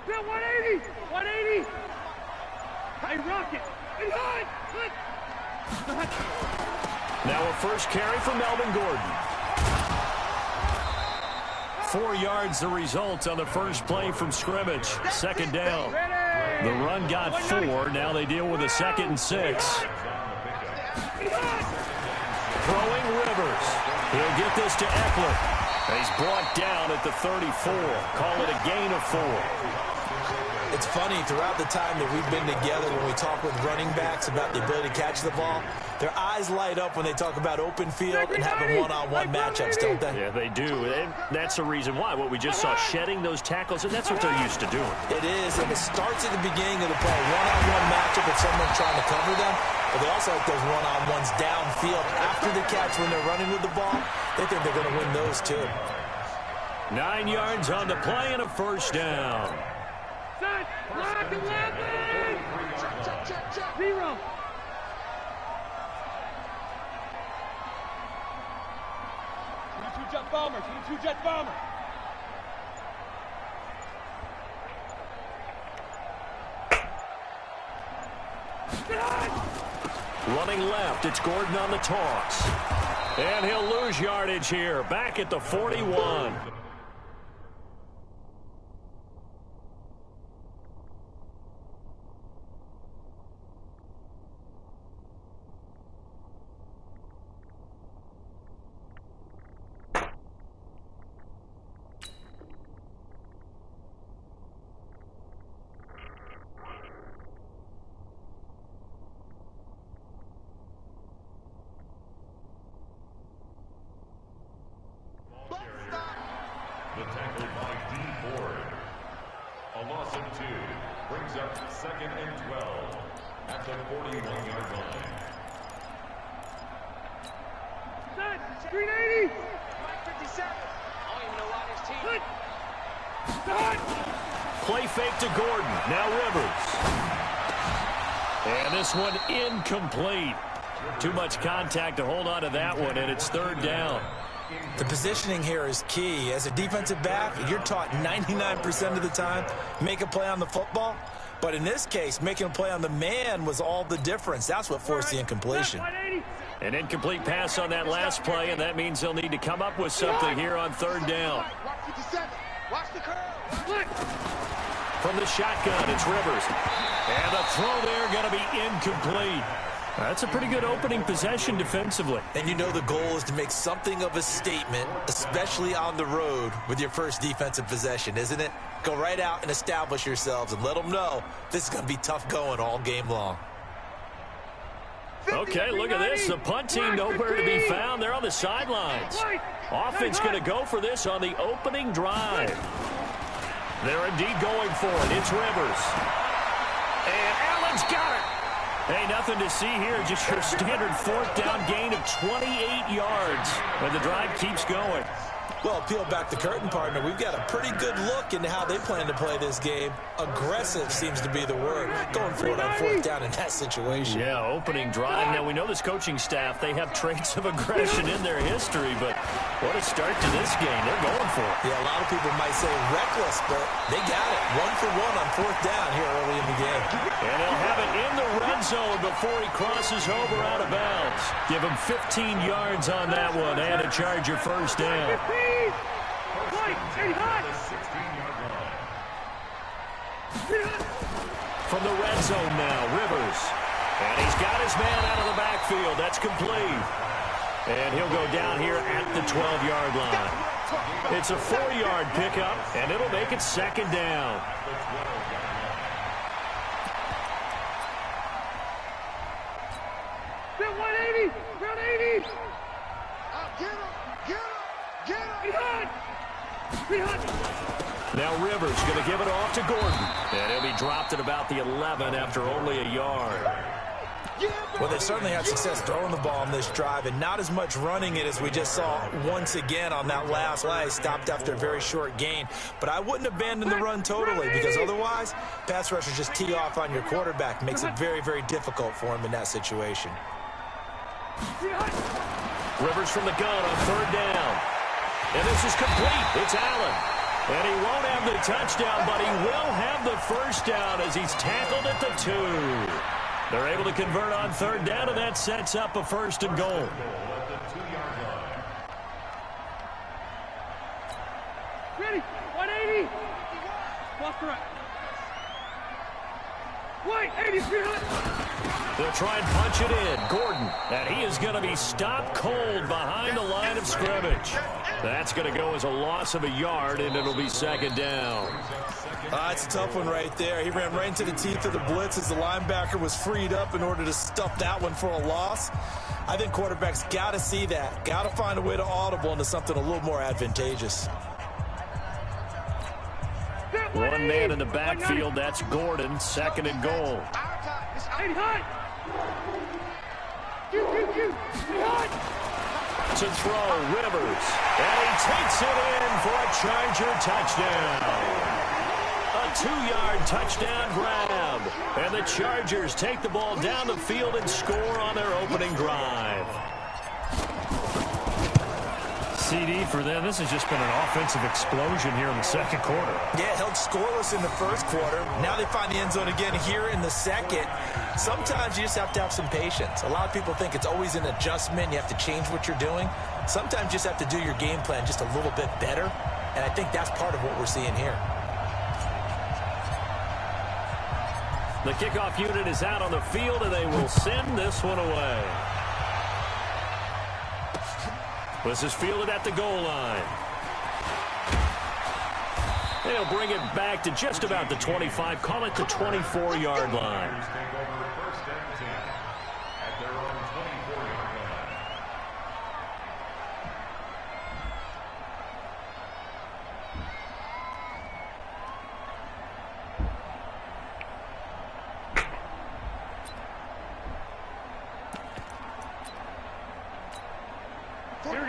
Bill, 180! 180! Hey, rocket! Now a first carry for Melvin Gordon. 4 yards the result on the first play from scrimmage. Second down. The run got 4. Now they deal with a 2nd and 6. Throwing Rivers. He'll get this to Eckler. He's brought down at the 34. Call it a gain of 4. It's funny, throughout the time that we've been together, when we talk with running backs about the ability to catch the ball, their eyes light up when they talk about open field and having one-on-one matchups, don't they? Yeah, they do. And that's the reason why. What we just saw, shedding those tackles, and that's what they're used to doing. It is, and it starts at the beginning of the play. One-on-one matchup if someone's trying to cover them, but they also like those one-on-ones downfield after the catch when they're running with the ball. They think they're going to win those, too. 9 yards on the play and a first down. Block 11! 0. Jet bomber, 22 jet bomber. Running left, it's Gordon on the toss. And he'll lose yardage here, back at the 41. The tackle by D. Ford. A loss of 2 brings up 2nd and 12 at the 41-yard line. Set! 380! 57. I don't even know why this team. Play fake to Gordon. Now Rivers. And this one incomplete. Too much contact to hold on to that one, and it's 3rd down. The positioning here is key. As a defensive back, you're taught 99% of the time, make a play on the football. But in this case, making a play on the man was all the difference. That's what forced the incompletion. An incomplete pass on that last play, and that means they'll need to come up with something here on 3rd down. Watch the curve. From the shotgun, it's Rivers. And the throw there going to be incomplete. That's a pretty good opening possession defensively. And you know the goal is to make something of a statement, especially on the road with your first defensive possession, isn't it? Go right out and establish yourselves and let them know this is going to be tough going all game long. Okay, look at this. The punt team nowhere to be found. They're on the sidelines. Offense going to go for this on the opening drive. They're indeed going for it. It's Rivers. And Allen's got it. Hey, nothing to see here. Just your standard 4th down gain of 28 yards. And the drive keeps going. Well, peel back the curtain, partner. We've got a pretty good look into how they plan to play this game. Aggressive seems to be the word. Going for it on 4th down in that situation. Yeah, opening drive. Now, we know this coaching staff, they have traits of aggression in their history, but what a start to this game. They're going for it. Yeah, a lot of people might say reckless, but they got it. 1 for 1 on 4th down here early in the game. And they'll have it in the red zone before he crosses over out of bounds. Give him 15 yards on that one and a Charger first down. From the red zone now, Rivers. And he's got his man out of the backfield. That's complete. And he'll go down here at the 12-yard line. It's a 4-yard pickup, and it'll make it 2nd down. Bill, 180! 180! Now Rivers going to give it off to Gordon. And he'll be dropped at about the 11 after only a yard. Well, they certainly had success throwing the ball on this drive and not as much running it as we just saw once again on that last play. Stopped after a very short gain. But I wouldn't abandon the run totally because otherwise, pass rushers just tee off on your quarterback. Makes it very, very difficult for him in that situation. Rivers from the gun on 3rd down. And this is complete. It's Allen. And he won't have the touchdown, but he will have the first down as he's tackled at the 2. They're able to convert on third down, and that sets up a first and goal. Ready, 180. Cross the right. White, 80, 300. They'll try and punch it in. Gordon, and he is going to be stopped cold behind the line of scrimmage. That's going to go as a loss of a yard, and it'll be second down. It's a tough one right there. He ran right into the teeth of the blitz as the linebacker was freed up in order to stuff that one for a loss. I think quarterbacks got to see that. Got to find a way to audible into something a little more advantageous. One man in the backfield. That's Gordon. Second and goal. To throw, Rivers. And he takes it in for a Charger touchdown. A 2-yard touchdown grab. And the Chargers take the ball down the field and score on their opening drive. CD for them. This has just been an offensive explosion here in the second quarter. Yeah, held scoreless in the first quarter. Now they find the end zone again here in the second. Sometimes you just have to have some patience. A lot of people think it's always an adjustment. You have to change what you're doing. Sometimes you just have to do your game plan just a little bit better. And I think that's part of what we're seeing here. The kickoff unit is out on the field, and they will send this one away. This is fielded at the goal line. They'll bring it back to just about the 25. Call it the 24-yard line.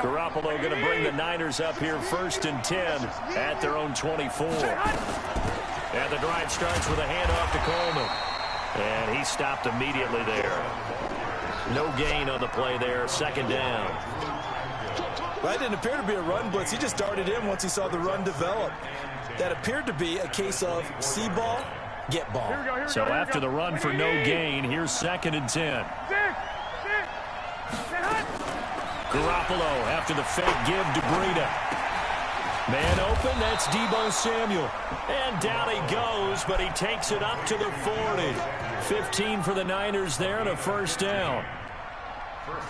Garoppolo going to bring the Niners up here first and 10 at their own 24. And the drive starts with a handoff to Coleman. And he stopped immediately there. No gain on the play there. Second down. Well, that didn't appear to be a run blitz. He just darted in once he saw the run develop. That appered to be a case of see ball, get ball. So after the run for no gain, here's second and 10. Garoppolo after the fake give to Breida. Man open, that's Deebo Samuel. And down he goes, but he takes it up to the 40. 15 for the Niners there and a first down.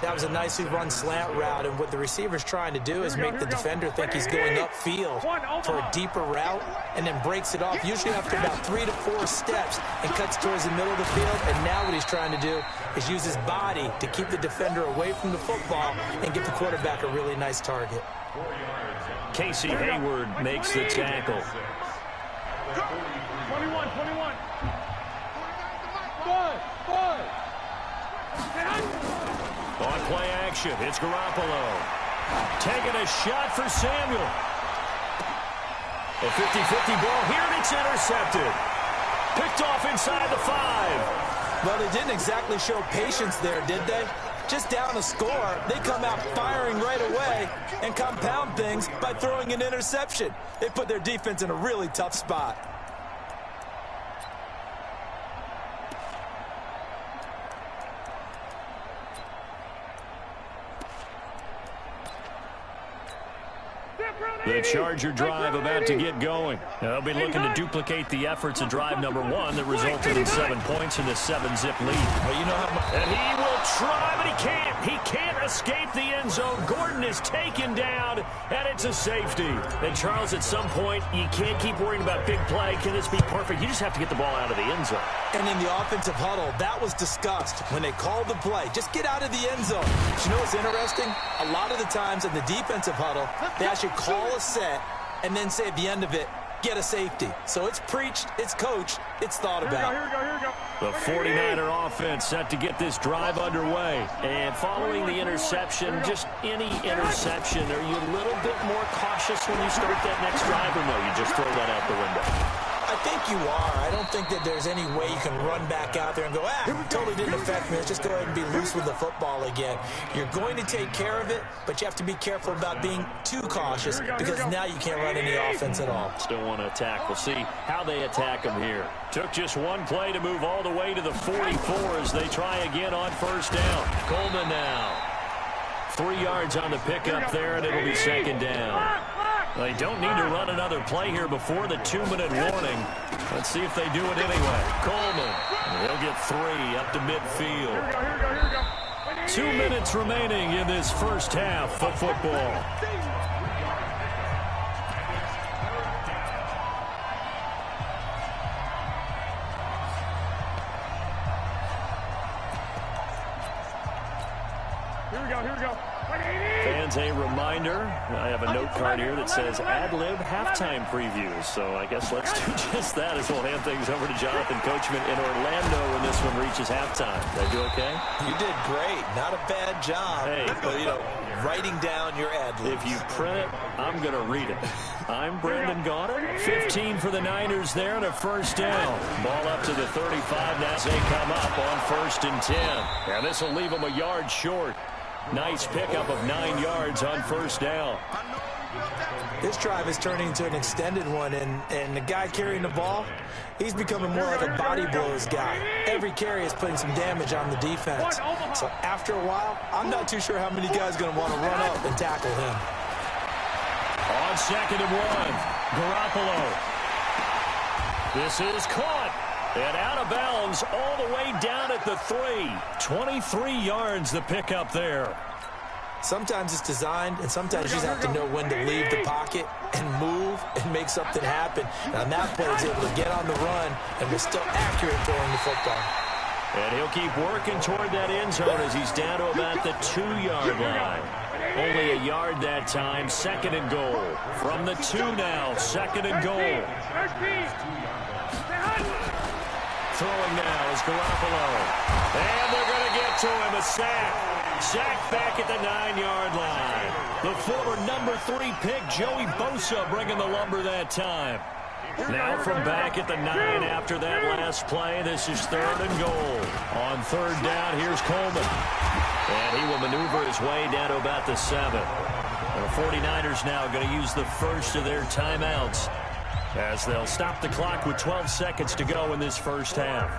That was a nicely run slant route, and what the receiver's trying to do is make the defender think he's going upfield for a deeper route and then breaks it off, usually after about 3 to 4 steps, and cuts towards the middle of the field. And now what he's trying to do is use his body to keep the defender away from the football and give the quarterback a really nice target. Casey Hayward makes the tackle. 21. On play action, it's Garoppolo. Taking a shot for Samuel. A 50-50 ball here, and it's intercepted. Picked off inside the 5. Well, they didn't exactly show patience there, did they? Just down a score, they come out firing right away and compound things by throwing an interception. They put their defense in a really tough spot. The Charger drive about to get going. They'll be looking to duplicate the efforts of drive number 1 that resulted in 7 points in the 7-zip lead. Well, you know how much... And he will try, but he can't. He can't escape the end zone. Gordon is taken down, and it's a safety. And, Charles, at some point, you can't keep worrying about big play. Can this be perfect? You just have to get the ball out of the end zone. And in the offensive huddle, that was discussed when they called the play. Just get out of the end zone. But you know what's interesting? A lot of the times in the defensive huddle, they actually call a set and then say at the end of it, get a safety. So it's preached, it's coached, it's thought about. Here we go. The 49er offense set to get this drive underway. And following the interception, just any interception, are you a little bit more cautious when you start that next drive, or no, you just throw that out the window? I think you are. I don't think that there's any way you can run back out there and go, totally didn't affect me. Let's just go ahead and be loose with the football again. You're going to take care of it, but you have to be careful about being too cautious because now you can't run any offense at all. Still want to attack. We'll see how they attack them here. Took just one play to move all the way to the 44 as they try again on first down. Coleman now. 3 yards on the pickup there, and it'll be second down. They don't need to run another play here before the 2-minute warning. Let's see if they do it anyway. Coleman, he'll get 3 up to midfield. 2 minutes remaining in this first half of football. Here we go. Fans, a reminder, I have a note card here that says ad-lib halftime previews. So I guess let's do just that as we'll hand things over to Jonathan Coachman in Orlando when this one reaches halftime. Did I do okay? You did great. Not a bad job. Hey, but, writing down your ad-libs. If you print it, I'm going to read it. I'm Brandon Gaudin. 15 for the Niners there and a first down. Ball up to the 35 now as they come up on 1st and 10. And this will leave them a yard short. Nice pickup of 9 yards on first down. This drive is turning into an extended one, and the guy carrying the ball, he's becoming more like a body blows guy. Every carry is putting some damage on the defense. So after a while, I'm not too sure how many guys are going to want to run up and tackle him. On 2nd and 1, Garoppolo. This is caught. And out of bounds all the way down at the 3. 23 yards the pickup there. Sometimes it's designed, and sometimes you just have to know when to leave the pocket and move and make something happen. Now that player is able to get on the run and was still accurate throwing the football. And he'll keep working toward that end zone as he's down to about the 2-yard line. Only a yard that time. 2nd and goal. From the 2 now. 2nd and goal. Throwing now is Garoppolo. And they're going to get to him. A sack. Sack back at the 9-yard line. The former number 3 pick, Joey Bosa, bringing the lumber that time. Now from back at the 9 after that last play. This is 3rd and goal. On 3rd down, here's Coleman. And he will maneuver his way down to about the 7. And the 49ers now going to use the first of their timeouts as they'll stop the clock with 12 seconds to go in this first half.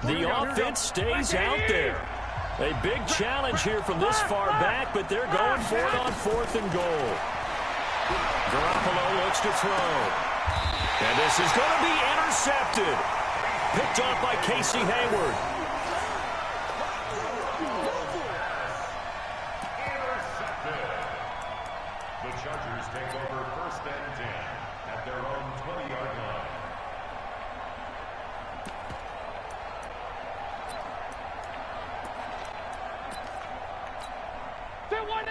The offense stays out there. A big challenge here from this far back, but they're going for it on 4th and goal. Garoppolo looks to throw. And this is going to be intercepted. Picked off by Casey Hayward. Intercepted. The Chargers take over 1st and 10 at their own 20-yard line.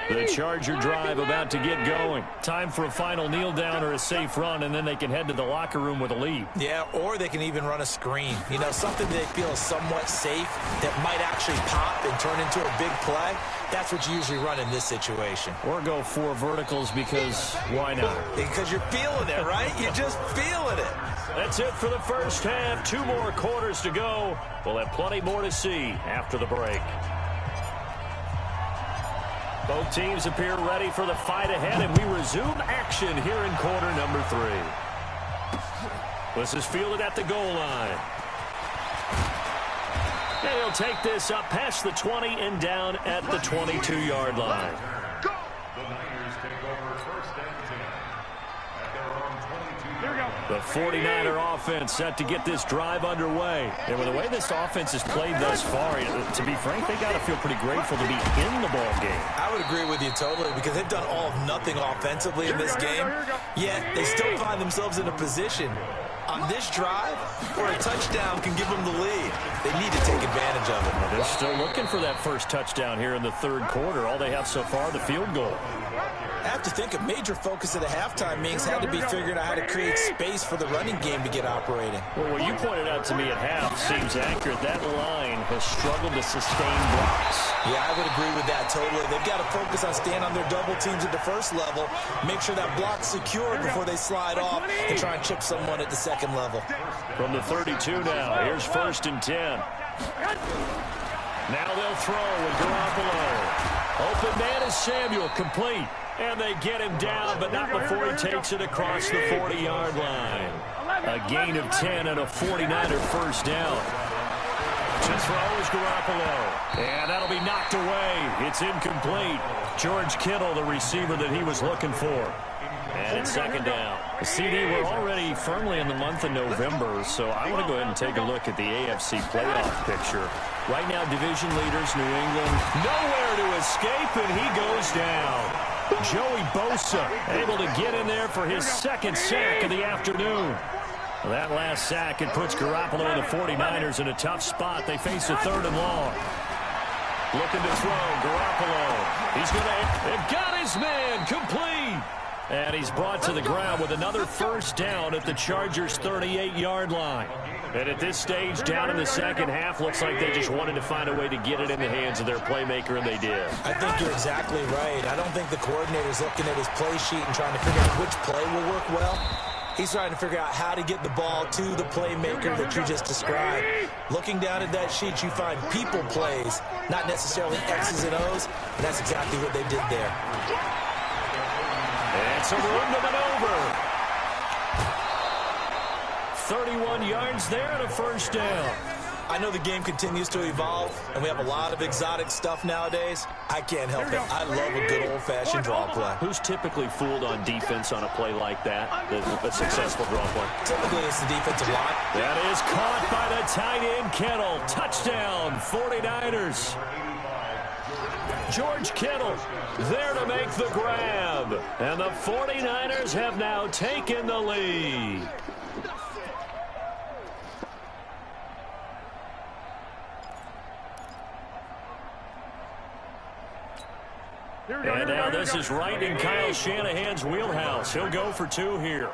The Charger drive about to get going. Time for a final kneel down or a safe run, and then they can head to the locker room with a lead. Yeah, or they can even run a screen. Something they feel is somewhat safe that might actually pop and turn into a big play. That's what you usually run in this situation. Or go 4 verticals because why not? Because you're feeling it, right? You're just feeling it. That's it for the first half. 2 more quarters to go. We'll have plenty more to see after the break. Both teams appear ready for the fight ahead, and we resume action here in quarter number 3. This is fielded at the goal line. And he'll take this up past the 20 and down at the 22-yard line. The Niners take over 1st and 10 at their own 22-yard line. The 49er offense set to get this drive underway. And with the way this offense has played thus far, to be frank, they got to feel pretty grateful to be in the ball game. I would agree with you totally because they've done all of nothing offensively in this game, yet they still find themselves in a position on this drive where a touchdown can give them the lead. They need to take advantage of it. They're still looking for that first touchdown here in the 3rd quarter. All they have so far, the field goal. That's have to think a major focus at the halftime means had to be figuring out how to create space for the running game to get operating. Well, what you pointed out to me at half seems accurate. That line has struggled to sustain blocks. Yeah, I would agree with that totally. They've got to focus on staying on their double teams at the first level, make sure that block's secured before they slide off and try and chip someone at the second level. From the 32 now, here's 1st and 10. Now they'll throw with Garoppolo. Open man is Samuel, complete. And they get him down, but not before he takes it across the 40-yard line. A gain of 10 and a 49er first down. To throw is Garoppolo. And that'll be knocked away. It's incomplete. George Kittle, the receiver that he was looking for. And it's 2nd down. CD, we're already firmly in the month of November, so I want to go ahead and take a look at the AFC playoff picture. Right now, division leaders, New England, nowhere to escape, and he goes down. Joey Bosa able to get in there for his 2nd sack of the afternoon. That last sack, it puts Garoppolo and the 49ers in a tough spot. They face a 3rd and long. Looking to throw, Garoppolo. He's going to, they've got his man, complete. And he's brought to the ground with another first down at the Chargers' 38-yard line. And at this stage, down in the second half, looks like they just wanted to find a way to get it in the hands of their playmaker, and they did. I think you're exactly right. I don't think the coordinator's looking at his play sheet and trying to figure out which play will work well. He's trying to figure out how to get the ball to the playmaker that you just described. Looking down at that sheet, you find people plays, not necessarily X's and O's, and that's exactly what they did there. And some room to maneuver. 31 yards there and a first down. I know the game continues to evolve, and we have a lot of exotic stuff nowadays. I can't help it. I love a good old-fashioned draw play. Who's typically fooled on defense on a play like that, a successful draw play? Typically, it's the defensive line. That is caught by the tight end, Kittle. Touchdown, 49ers. George Kittle there to make the grab. And the 49ers have now taken the lead. And now this is right in Kyle Shanahan's wheelhouse. He'll go for 2 here.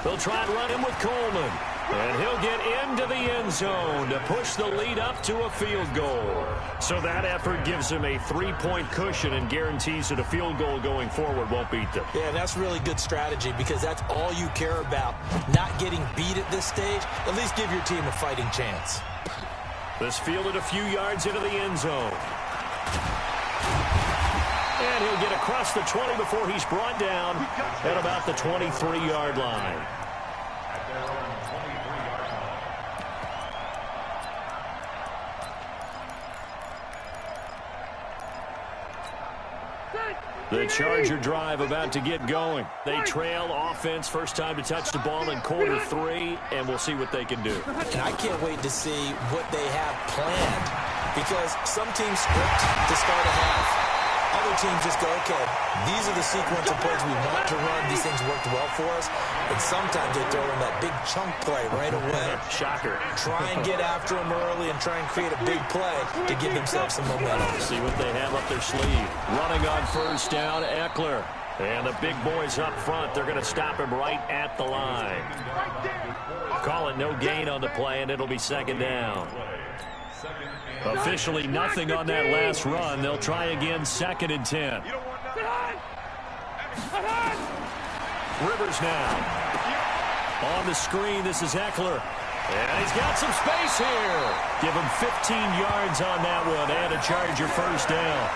They'll try and run him with Coleman. And he'll get into the end zone to push the lead up to a field goal. So that effort gives him a 3-point cushion and guarantees that a field goal going forward won't beat them. Yeah, that's really good strategy because that's all you care about. Not getting beat at this stage. At least give your team a fighting chance. This fielded a few yards into the end zone. And he'll get across the 20 before he's brought down at about the 23-yard line. The Charger drive about to get going. They trail offense, first time to touch the ball in quarter 3, and we'll see what they can do. And I can't wait to see what they have planned because some teams script to start a half. Other teams just go, okay, these are the sequence of plays we want to run. These things worked well for us. And sometimes they throw in that big chunk play right away. Shocker. Try and get after them early and try and create a big play to give themselves some momentum. See what they have up their sleeve. Running on first down, Eckler. And the big boys up front, they're going to stop him right at the line. Call it no gain on the play, and it'll be 2nd down. Officially nothing on that last run. They'll try again, 2nd and 10. Rivers now. On the screen, this is Eckler. And he's got some space here. Give him 15 yards on that one and a Charger first down.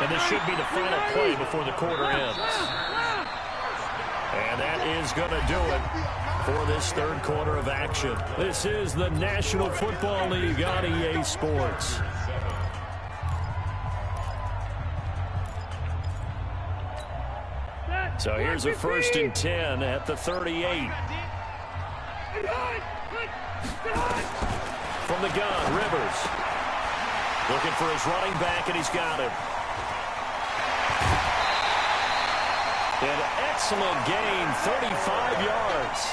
And this should be the final play before the quarter ends. And that is going to do it for this 3rd quarter of action. This is the National Football League on EA Sports. So here's a 1st and 10 at the 38. From the gun, Rivers. Looking for his running back, and he's got him. An excellent gain, 35 yards.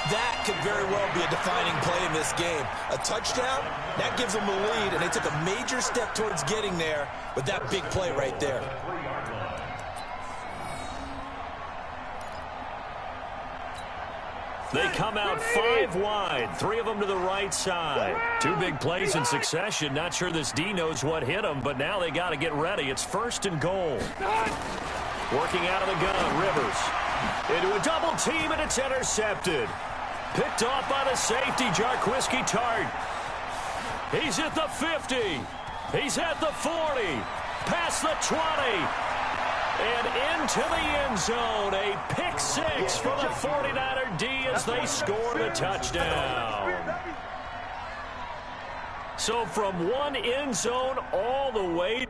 That could very well be a defining play in this game. A touchdown, that gives them the lead, and they took a major step towards getting there with that big play right there. They come out 5 wide, 3 of them to the right side. 2 big plays in succession. Not sure this D knows what hit them, but now they got to get ready. It's 1st and goal. Working out of the gun, Rivers. Into a double team, and it's intercepted. Picked off by the safety, Jarquiski Tart. He's at the 50. He's at the 40. Past the 20. And into the end zone. A pick 6 for the 49er D as they score the touchdown. So from one end zone all the way